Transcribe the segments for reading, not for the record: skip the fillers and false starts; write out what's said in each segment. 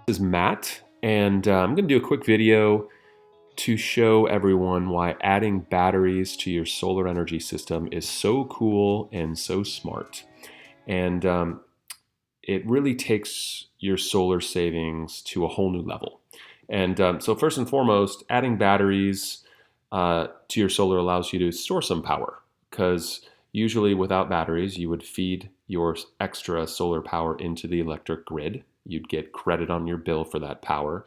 This is Matt, and I'm going to do a quick video to show everyone why adding batteries to your solar energy system is so cool and so smart. And it really takes your solar savings to a whole new level. And so first and foremost, adding batteries to your solar allows you to store some power, because usually without batteries, you would feed your extra solar power into the electric grid. You'd get credit on your bill for that power.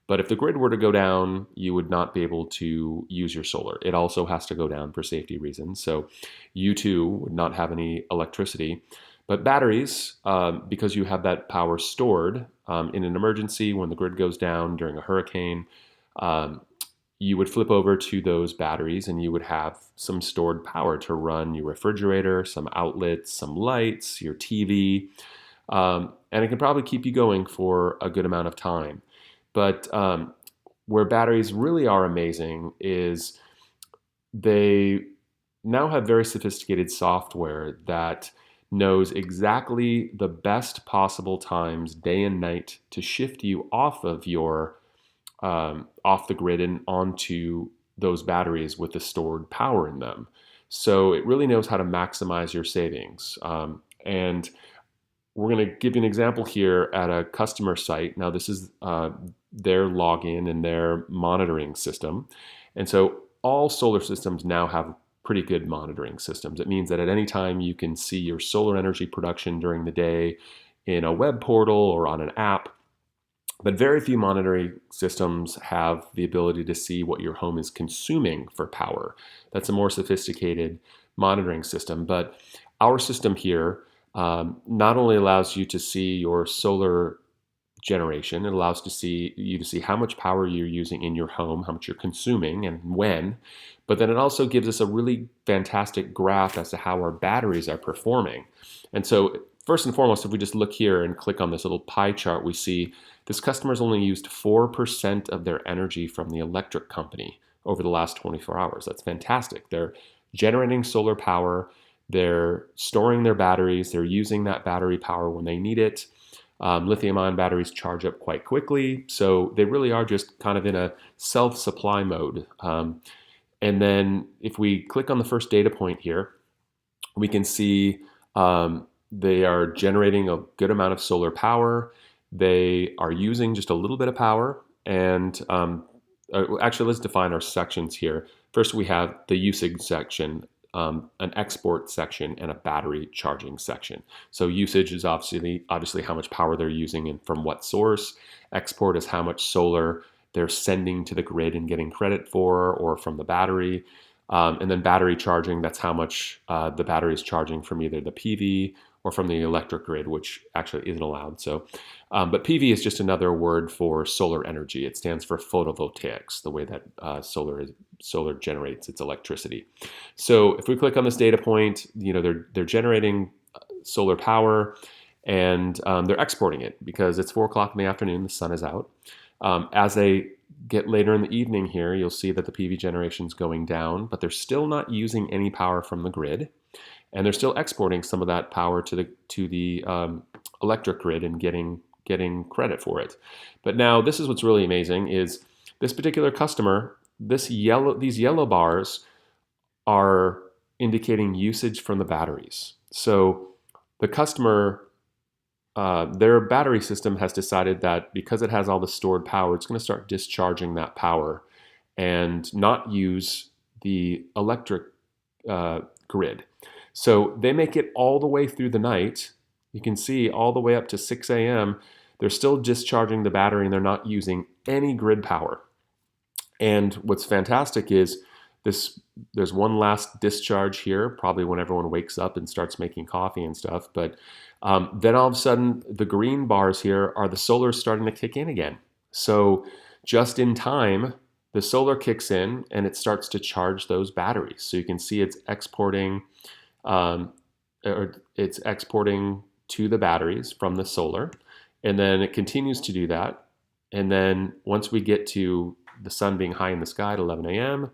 But if the grid were to go down, you would not be able to use your solar. It also has to go down for safety reasons. So you too would not have any electricity. But batteries, because you have that power stored in an emergency, when the grid goes down during a hurricane, um, you would flip over to those batteries and you would have some stored power to run your refrigerator, some outlets, some lights, your TV, and it can probably keep you going for a good amount of time. But where batteries really are amazing is they now have very sophisticated software that knows exactly the best possible times day and night to shift you off of your off the grid and onto those batteries with the stored power in them. So it really knows how to maximize your savings. And we're going to give you an example here at a customer site. Now, this is their login and their monitoring system. And so all solar systems now have pretty good monitoring systems. It means that at any time you can see your solar energy production during the day in a web portal or on an app. But very few monitoring systems have the ability to see what your home is consuming for power. That's a more sophisticated monitoring system. But our system here not only allows you to see your solar generation, it allows you to see how much power you're using in your home, how much you're consuming, and when. But then it also gives us a really fantastic graph as to how our batteries are performing. And so first and foremost, if we just look here and click on this little pie chart, we see this customer's only used 4% of their energy from the electric company over the last 24 hours. That's fantastic. They're generating solar power, they're storing their batteries, they're using that battery power when they need it. Lithium-ion batteries charge up quite quickly, so they really are just kind of in a self-supply mode. And then if we click on the first data point here, we can see they are generating a good amount of solar power. They are using just a little bit of power. And actually, let's define our sections here. First, we have the usage section, an export section, and a battery charging section. So usage is obviously how much power they're using and from what source. Export is how much solar they're sending to the grid and getting credit for, or from the battery. And then battery charging, that's how much the battery is charging from either the PV or from the electric grid, which actually isn't allowed. So, but PV is just another word for solar energy. It stands for photovoltaics, the way that solar generates its electricity. So if we click on this data point, they're generating solar power, and they're exporting it because it's 4 o'clock in the afternoon, the sun is out. As they get later in the evening here, you'll see that the PV generation is going down, but they're still not using any power from the grid, and they're still exporting some of that power to the electric grid and getting credit for it. But now this is what's really amazing is this particular customer, these yellow bars are indicating usage from the batteries. So the customer, their battery system has decided that because it has all the stored power, it's going to start discharging that power and not use the electric grid. So they make it all the way through the night. You can see all the way up to 6 a.m. They're still discharging the battery and they're not using any grid power. And what's fantastic is there's one last discharge here, probably when everyone wakes up and starts making coffee and stuff. But then all of a sudden, the green bars here are the solar starting to kick in again. So just in time, the solar kicks in and it starts to charge those batteries. So you can see it's exporting to the batteries from the solar. And then it continues to do that. And then once we get to the sun being high in the sky at 11 a.m.,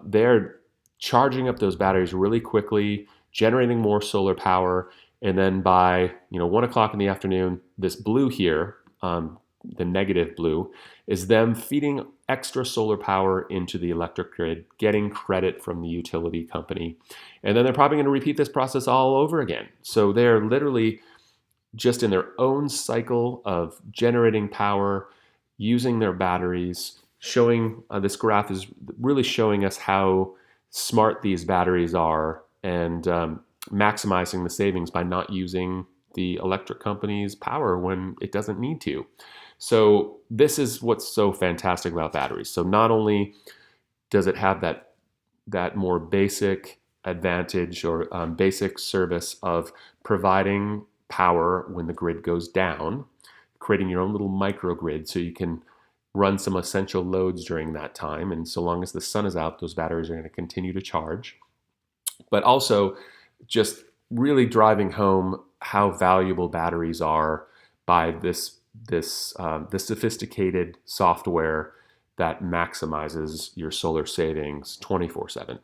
they're charging up those batteries really quickly, generating more solar power. And then by 1 o'clock in the afternoon, this blue here the negative blue, is them feeding extra solar power into the electric grid, getting credit from the utility company. And then they're probably going to repeat this process all over again. So they're literally just in their own cycle of generating power, using their batteries, showing this graph is really showing us how smart these batteries are, and maximizing the savings by not using the electric company's power when it doesn't need to. So this is what's so fantastic about batteries. So not only does it have that more basic advantage or basic service of providing power when the grid goes down, creating your own little microgrid so you can run some essential loads during that time. And so long as the sun is out, those batteries are going to continue to charge. But also just really driving home how valuable batteries are by this sophisticated software that maximizes your solar savings 24/7.